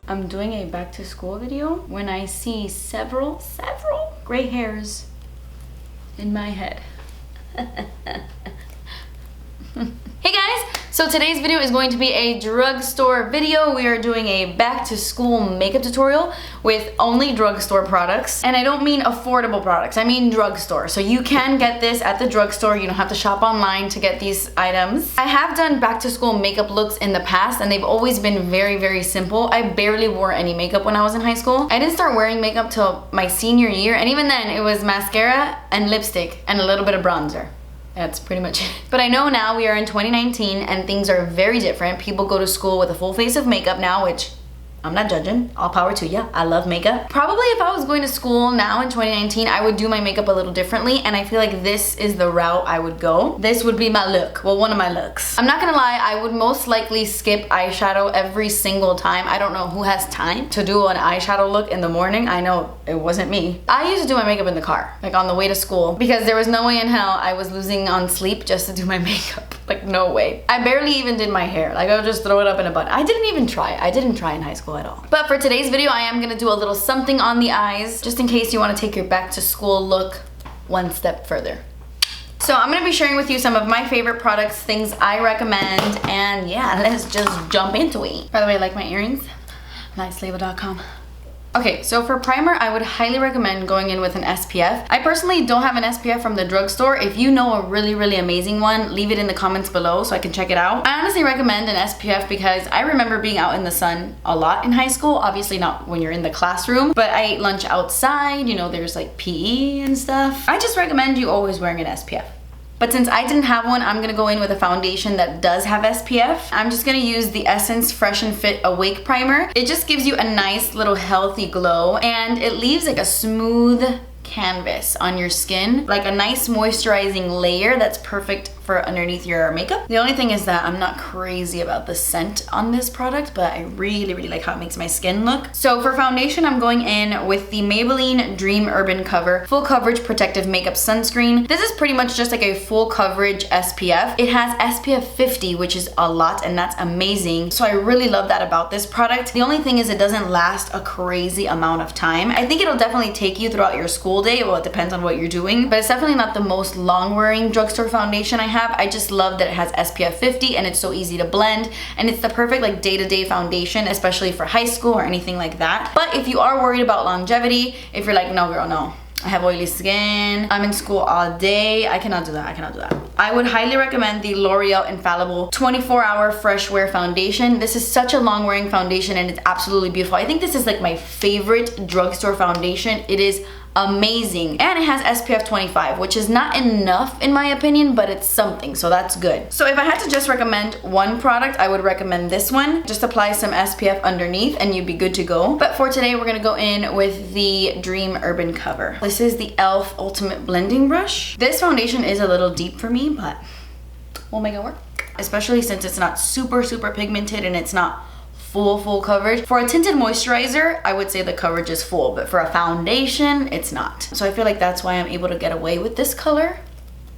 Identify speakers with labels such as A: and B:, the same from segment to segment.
A: I'm doing a back to school video when I see several gray hairs in my head. Hey guys, so today's video is going to be a drugstore video. We are doing a back to school makeup tutorial with only drugstore products. And I don't mean affordable products, I mean drugstore. So you can get this at the drugstore. You don't have to shop online to get these items. I have done back to school makeup looks in the past and they've always been very simple. I barely wore any makeup when I was in high school. I didn't start wearing makeup till my senior year, and even then it was mascara and lipstick and a little bit of bronzer. That's pretty much it. But I know now we are in 2019 and things are very different. People go to school with a full face of makeup now, which I'm not judging. All power to you. I love makeup. Probably if I was going to school now in 2019, I would do my makeup a little differently, and I feel like this is the route I would go. This would be my look. Well, one of my looks. I'm not gonna lie, I would most likely skip eyeshadow every single time. I don't know who has time to do an eyeshadow look in the morning. I know it wasn't me. I used to do my makeup in the car, like on the way to school, because there was no way in hell I was losing on sleep just to do my makeup. Like, no way. I barely even did my hair. Like, I would just throw it up in a bun. I didn't even try. I didn't try in high school at all. But for today's video, I am gonna do a little something on the eyes, just in case you wanna take your back to school look one step further. So I'm gonna be sharing with you some of my favorite products, things I recommend, and yeah, let's just jump into it. By the way, like my earrings? Lightslabel.com. Okay, so for primer, I would highly recommend going in with an SPF. I personally don't have an SPF from the drugstore. If you know a really amazing one, leave it in the comments below so I can check it out. I honestly recommend an SPF because I remember being out in the sun a lot in high school. Obviously not when you're in the classroom, but I ate lunch outside, you know, there's like PE and stuff. I just recommend you always wearing an SPF. But since I didn't have one, I'm gonna go in with a foundation that does have SPF. I'm just gonna use the Essence Fresh and Fit Awake Primer. It just gives you a nice little healthy glow, and it leaves like a smooth canvas on your skin, like a nice moisturizing layer that's perfect for underneath your makeup. The only thing is that I'm not crazy about the scent on this product, but I really like how it makes my skin look. So for foundation, I'm going in with the Maybelline Dream Urban Cover Full Coverage Protective Makeup Sunscreen. This is pretty much just like a full coverage SPF. It has SPF 50, which is a lot, and that's amazing. So I really love that about this product. The only thing is it doesn't last a crazy amount of time. I think it'll definitely take you throughout your school day. Well, it depends on what you're doing, but it's definitely not the most long-wearing drugstore foundation I have. I just love that it has SPF 50 and it's so easy to blend, and it's the perfect like day-to-day foundation, especially for high school or anything like that. But if you are worried about longevity, if you're like, no girl, no, I have oily skin, I'm in school all day, I cannot do that, I cannot do that. I would highly recommend the L'Oreal Infallible 24-Hour Fresh Wear Foundation. This is such a long-wearing foundation and it's absolutely beautiful. I think this is like my favorite drugstore foundation. It is amazing, and it has SPF 25, which is not enough in my opinion, but it's something, so that's good. So if I had to just recommend one product, I would recommend this one. Just apply some SPF underneath and you'd be good to go. But for today, we're gonna go in with the Dream Urban Cover. This is the e.l.f. Ultimate Blending Brush. This foundation is a little deep for me, but we'll make it work, especially since it's not super pigmented and it's not full coverage. For a tinted moisturizer, I would say the coverage is full, but for a foundation, it's not. So I feel like that's why I'm able to get away with this color,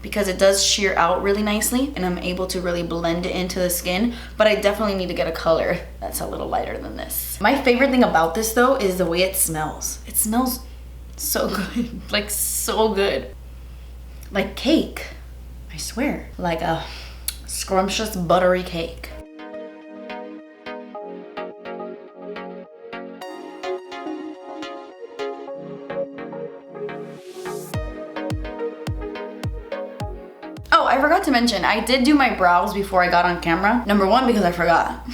A: because it does sheer out really nicely and I'm able to really blend it into the skin, but I definitely need to get a color that's a little lighter than this. My favorite thing about this though is the way it smells. It smells so good, like so good. Like cake, I swear. Like a scrumptious buttery cake. Oh, I forgot to mention, I did do my brows before I got on camera. Number one, because I forgot.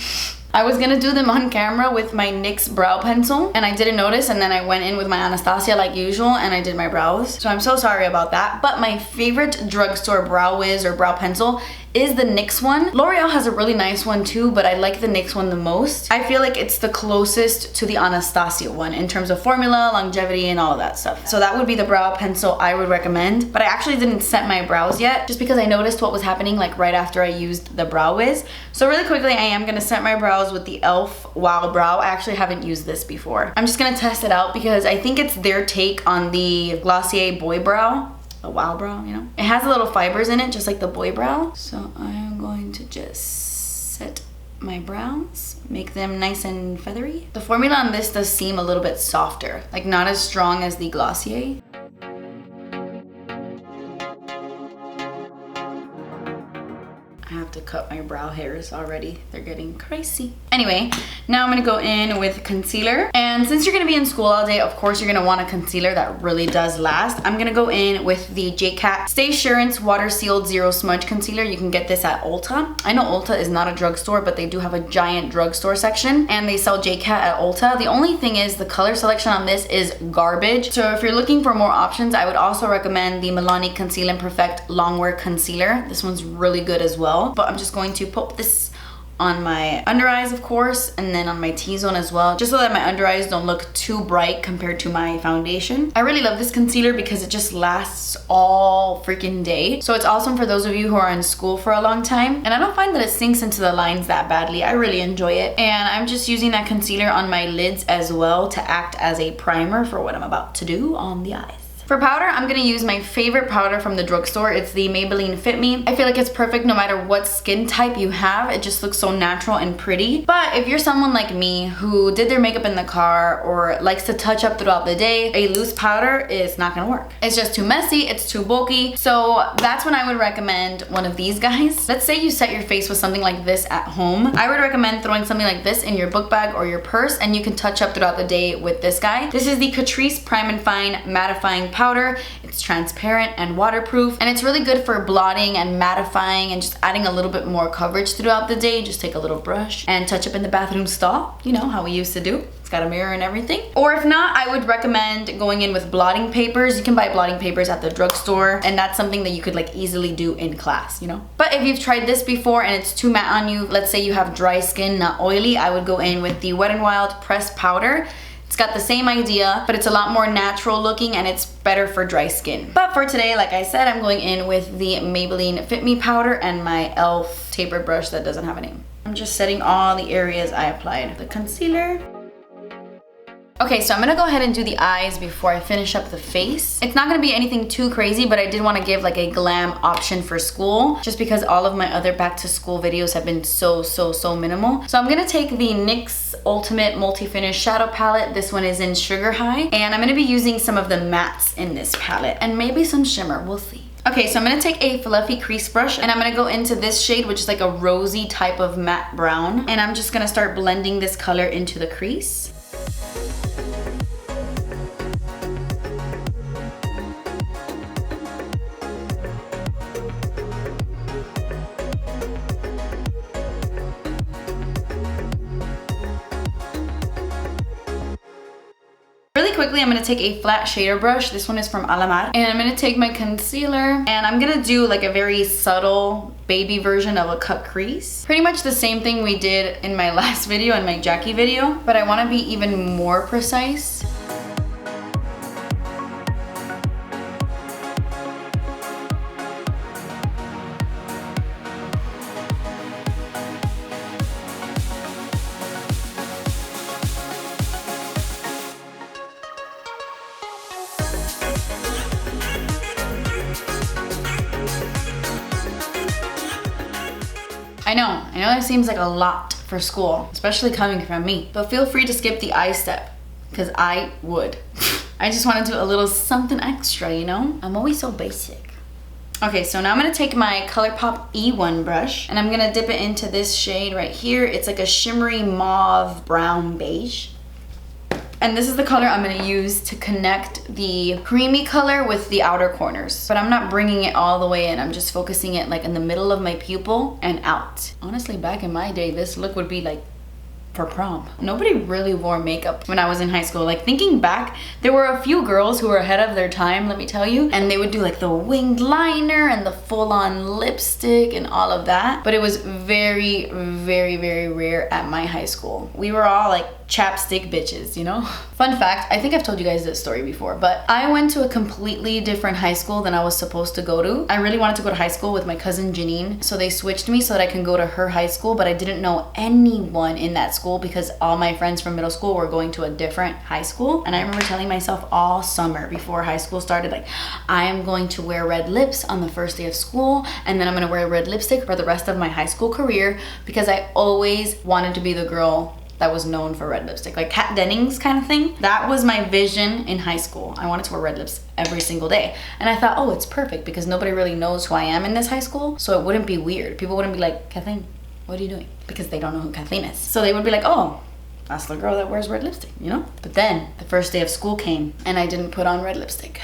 A: I was gonna do them on camera with my NYX brow pencil and I didn't notice, and then I went in with my Anastasia like usual and I did my brows. So I'm so sorry about that. But my favorite drugstore brow wiz or brow pencil is the NYX one. L'Oreal has a really nice one too, but I like the NYX one the most. I feel like it's the closest to the Anastasia one in terms of formula, longevity, and all of that stuff. So that would be the brow pencil I would recommend. But I actually didn't set my brows yet, just because I noticed what was happening like right after I used the brow wiz. So really quickly, I am gonna set my brows with the e.l.f. Wow Brow. I actually haven't used this before. I'm just gonna test it out because I think it's their take on the Glossier Boy Brow. A Wow Brow, you know? It has a little fibers in it, just like the Boy Brow. So I am going to just set my brows, make them nice and feathery. The formula on this does seem a little bit softer, like not as strong as the Glossier. I have to cut my brow hairs already. They're getting crazy. Anyway, now I'm gonna go in with concealer. And since you're gonna be in school all day, of course you're gonna want a concealer that really does last. I'm gonna go in with the JCAT Stay Surance Water Sealed Zero Smudge Concealer. You can get this at Ulta. I know Ulta is not a drugstore, but they do have a giant drugstore section and they sell JCAT at Ulta. The only thing is the color selection on this is garbage. So if you're looking for more options, I would also recommend the Milani Conceal and Perfect Longwear Concealer. This one's really good as well. But I'm just going to pop this on my under eyes, of course, and then on my T-zone as well, just so that my under eyes don't look too bright compared to my foundation. I really love this concealer because it just lasts all freaking day. So it's awesome for those of you who are in school for a long time. And I don't find that it sinks into the lines that badly. I really enjoy it. And I'm just using that concealer on my lids as well to act as a primer for what I'm about to do on the eyes. For powder, I'm gonna use my favorite powder from the drugstore. It's the Maybelline Fit Me. I feel like it's perfect no matter what skin type you have. It just looks so natural and pretty. But if you're someone like me who did their makeup in the car or likes to touch up throughout the day, a loose powder is not gonna work. It's just too messy, it's too bulky. So that's when I would recommend one of these guys. Let's say you set your face with something like this at home. I would recommend throwing something like this in your book bag or your purse, and you can touch up throughout the day with this guy. This is the Catrice Prime and Fine Mattifying Powder. It's transparent and waterproof, and it's really good for blotting and mattifying and just adding a little bit more coverage throughout the day. Just take a little brush and touch up in the bathroom stall, you know how we used to do. It's got a mirror and everything. Or if not, I would recommend going in with blotting papers. You can buy blotting papers at the drugstore, and that's something that you could like easily do in class, you know? But if you've tried this before and it's too matte on you, let's say you have dry skin, not oily, I would go in with the Wet n Wild Pressed Powder. It's got the same idea, but it's a lot more natural looking and it's better for dry skin. But for today, like I said, I'm going in with the Maybelline Fit Me powder and my e.l.f. tapered brush that doesn't have a name. I'm just setting all the areas I applied the concealer. Okay, so I'm gonna go ahead and do the eyes before I finish up the face. It's not gonna be anything too crazy, but I did wanna give like a glam option for school, just because all of my other back to school videos have been so minimal. So I'm gonna take the NYX Ultimate Multi-Finish Shadow Palette. This one is in Sugar High, and I'm gonna be using some of the mattes in this palette, and maybe some shimmer, we'll see. Okay, so I'm gonna take a fluffy crease brush and I'm gonna go into this shade, which is like a rosy type of matte brown, and I'm just gonna start blending this color into the crease. Really quickly, I'm gonna take a flat shader brush. This one is from Alamar. And I'm gonna take my concealer and I'm gonna do like a very subtle baby version of a cut crease. Pretty much the same thing we did in my last video, in my Jackie video, but I wanna be even more precise. I know that seems like a lot for school, especially coming from me, but feel free to skip the eye step, because I would. I just want to do a little something extra, you know? I'm always so basic. Okay, so now I'm gonna take my ColourPop E1 brush and I'm gonna dip it into this shade right here. It's like a shimmery mauve brown beige. And this is the color I'm gonna use to connect the creamy color with the outer corners. But I'm not bringing it all the way in. I'm just focusing it like in the middle of my pupil and out. Honestly, back in my day, this look would be like for prom. Nobody really wore makeup when I was in high school. Like thinking back, there were a few girls who were ahead of their time, let me tell you, and they would do like the winged liner and the full-on lipstick and all of that. But it was very rare at my high school. We were all like chapstick bitches, you know? Fun fact, I think I've told you guys this story before, but I went to a completely different high school than I was supposed to go to. I really wanted to go to high school with my cousin Janine, so they switched me so that I can go to her high school, but I didn't know anyone in that school. school because all my friends from middle school were going to a different high school. And I remember telling myself all summer before high school started, like, I am going to wear red lips on the first day of school, and then I'm gonna wear red lipstick for the rest of my high school career, because I always wanted to be the girl that was known for red lipstick, like Kat Dennings kind of thing. That was my vision in high school. I wanted to wear red lips every single day. And I thought, oh, it's perfect because nobody really knows who I am in this high school, so it wouldn't be weird. People wouldn't be like, Kathleen, what are you doing? Because they don't know who Kathleen is. So they would be like, oh, that's the girl that wears red lipstick, you know? But then the first day of school came and I didn't put on red lipstick.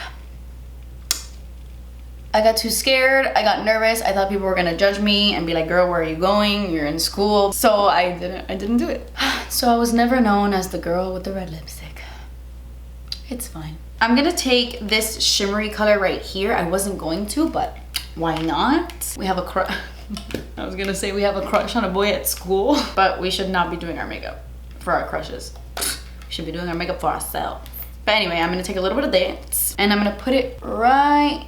A: I got too scared, I got nervous, I thought people were gonna judge me and be like, girl, where are you going? You're in school. So I didn't do it. So I was never known as the girl with the red lipstick. It's fine. I'm gonna take this shimmery color right here. I wasn't going to, but why not? We have a crush. I was gonna say we have a crush on a boy at school, but we should not be doing our makeup for our crushes. We should be doing our makeup for ourselves. But anyway, I'm gonna take a little bit of this and I'm gonna put it right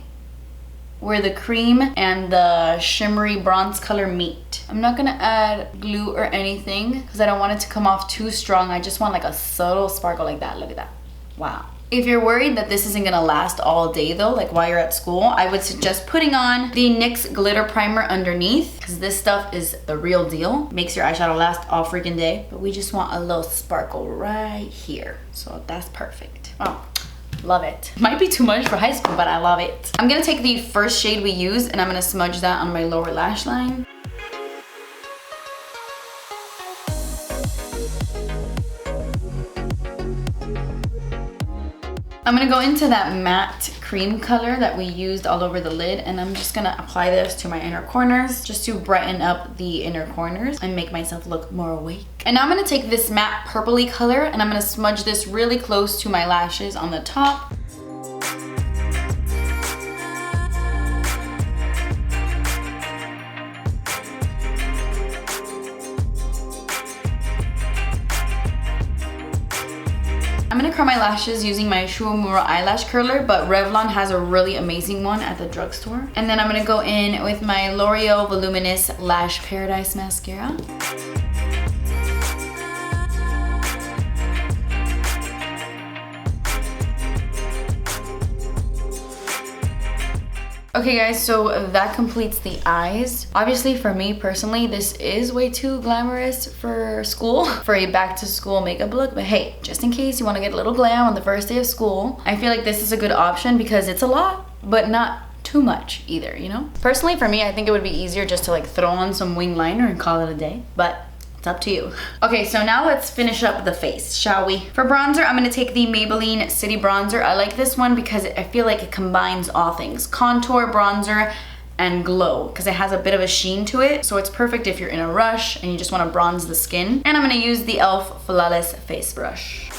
A: where the cream and the shimmery bronze color meet. I'm not gonna add glue or anything because I don't want it to come off too strong. I just want like a subtle sparkle like that. Look at that. Wow. If you're worried that this isn't gonna last all day though, like while you're at school, I would suggest putting on the NYX glitter primer underneath, because this stuff is the real deal. Makes your eyeshadow last all freaking day. But we just want a little sparkle right here. So that's perfect. Oh. Love it. Might be too much for high school, but I love it. I'm gonna take the first shade we used and I'm gonna smudge that on my lower lash line. I'm gonna go into that matte cream color that we used all over the lid, and I'm just gonna apply this to my inner corners just to brighten up the inner corners and make myself look more awake. And now I'm gonna take this matte purpley color and I'm gonna smudge this really close to my lashes on the top. I'm gonna curl my lashes using my Shuamura eyelash curler, but Revlon has a really amazing one at the drugstore. And then I'm gonna go in with my L'Oreal Voluminous Lash Paradise Mascara. Okay guys, so that completes the eyes. Obviously for me personally, this is way too glamorous for school, for a back to school makeup look, but hey, just in case you wanna get a little glam on the first day of school, I feel like this is a good option because it's a lot, but not too much either, you know? Personally for me, I think it would be easier just to like throw on some wing liner and call it a day, but it's up to you. Okay, so now let's finish up the face, shall we? For bronzer, I'm gonna take the Maybelline City Bronzer. I like this one because I feel like it combines all things. Contour, bronzer, and glow, because it has a bit of a sheen to it. So it's perfect if you're in a rush and you just wanna bronze the skin. And I'm gonna use the e.l.f. Flawless Face Brush.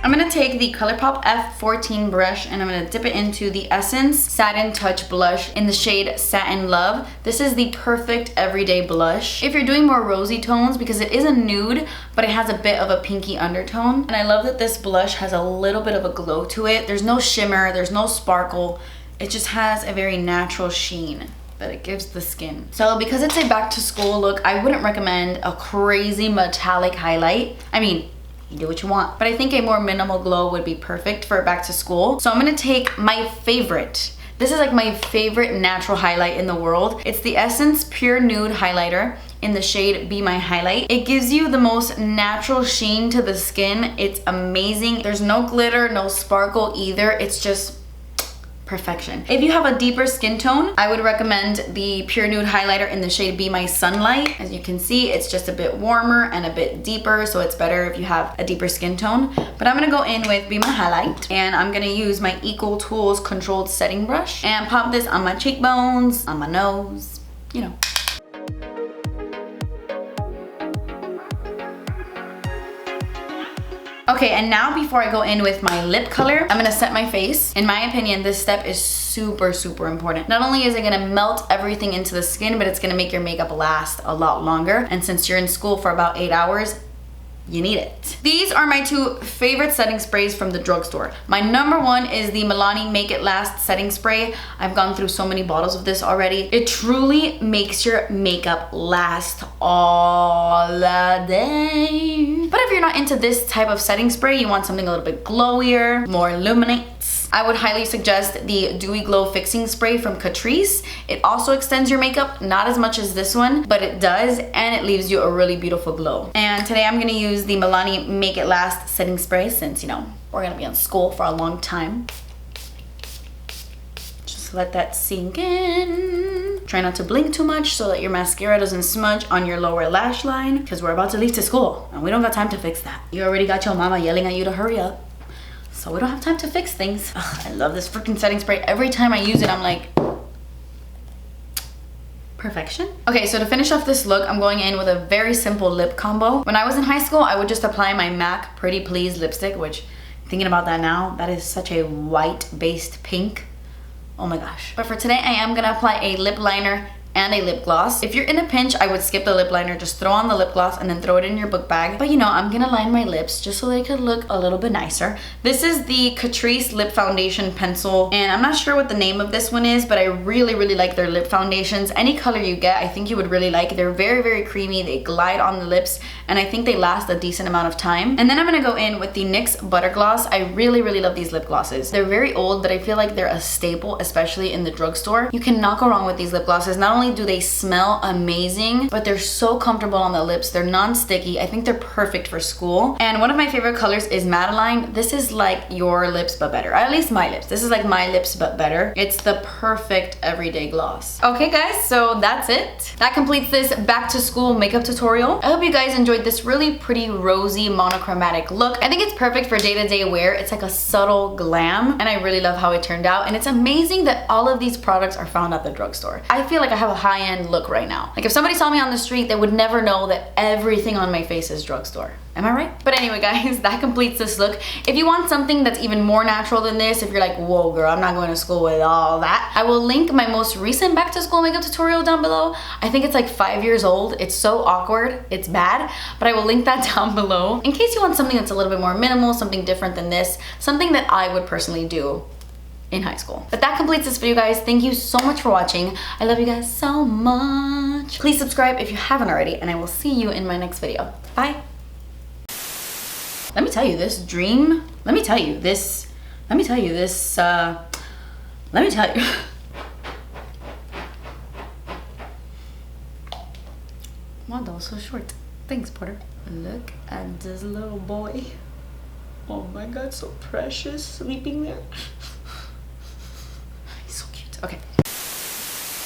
A: I'm gonna take the ColourPop F14 brush and I'm gonna dip it into the Essence Satin Touch Blush in the shade Satin Love. This is the perfect everyday blush if you're doing more rosy tones, because it is a nude, but it has a bit of a pinky undertone. And I love that this blush has a little bit of a glow to it. There's no shimmer, there's no sparkle. It just has a very natural sheen that it gives the skin. So because it's a back to school look, I wouldn't recommend a crazy metallic highlight. I mean, you do what you want, but I think a more minimal glow would be perfect for back to school. So I'm gonna take my favorite. This is like my favorite natural highlight in the world. It's the Essence Pure Nude Highlighter in the shade Be My Highlight. It gives you the most natural sheen to the skin. It's amazing. There's no glitter, no sparkle either. It's just perfection. If you have a deeper skin tone, I would recommend the Pure Nude Highlighter in the shade Be My Sunlight. As you can see, it's just a bit warmer and a bit deeper, so it's better if you have a deeper skin tone. But I'm gonna go in with Be My Highlight, and I'm gonna use my Equal Tools Controlled Setting Brush and pop this on my cheekbones, on my nose, you know. Okay, and now before I go in with my lip color, I'm gonna set my face. In my opinion, this step is super, super important. Not only is it gonna melt everything into the skin, but it's gonna make your makeup last a lot longer. And since you're in school for about 8 hours, you need it. These are my two favorite setting sprays from the drugstore. My number one is the Milani Make It Last setting spray. I've gone through so many bottles of this already. It truly makes your makeup last all day. But if you're not into this type of setting spray, you want something a little bit glowier, more illuminates, I would highly suggest the Dewy Glow Fixing Spray from Catrice. It also extends your makeup, not as much as this one, but it does, and it leaves you a really beautiful glow. And today I'm gonna use the Milani Make It Last setting spray since, you know, we're gonna be on school for a long time. Just let that sink in. Try not to blink too much so that your mascara doesn't smudge on your lower lash line, because we're about to leave to school and we don't got time to fix that. You already got your mama yelling at you to hurry up. So we don't have time to fix things. Ugh, I love this freaking setting spray. Every time I use it, I'm like, perfection. Okay, so to finish off this look, I'm going in with a very simple lip combo. When I was in high school, I would just apply my MAC Pretty Please lipstick, which, thinking about that now, that is such a white-based pink. Oh my gosh. But for today, I am gonna apply a lip liner and a lip gloss. If you're in a pinch, I would skip the lip liner, just throw on the lip gloss and then throw it in your book bag. But you know, I'm gonna line my lips just so they could look a little bit nicer. This is the Catrice Lip Foundation Pencil, and I'm not sure what the name of this one is, but I really, really like their lip foundations. Any color you get, I think you would really like. They're very, very creamy. They glide on the lips, and I think they last a decent amount of time. And then I'm gonna go in with the NYX Butter Gloss. I really, really love these lip glosses. They're very old, but I feel like they're a staple, especially in the drugstore. You cannot go wrong with these lip glosses. Not only do they smell amazing, but they're so comfortable on the lips. They're non-sticky. I think they're perfect for school. And one of my favorite colors is Madeline. This is like your lips but better, at least my lips. This is like my lips but better. It's the perfect everyday gloss. Okay guys, so that's it. That completes this back to school makeup tutorial. I hope you guys enjoyed this really pretty rosy monochromatic look. I think it's perfect for day-to-day wear. It's like a subtle glam, and I really love how it turned out. And it's amazing that all of these products are found at the drugstore. I feel like I have a high-end look right now. Like if somebody saw me on the street, they would never know that everything on my face is drugstore. Am I right? But anyway guys, that completes this look. If you want something that's even more natural than this, if you're like, whoa girl, I'm not going to school with all that, I will link my most recent back to school makeup tutorial down below. I think it's like 5 years old. It's so awkward, it's bad, but I will link that down below in case you want something that's a little bit more minimal, something different than this, something that I would personally do in high school. But that completes this video guys. Thank you so much for watching. I love you guys so much. Please subscribe if you haven't already, and I will see you in my next video. Bye. Let me tell you this dream. Let me tell you this. Let me tell you this. Let me tell you. Wow, that was so short. Thanks, Porter. Look at this little boy. Oh my God, so precious, sleeping there. He's so cute. Okay.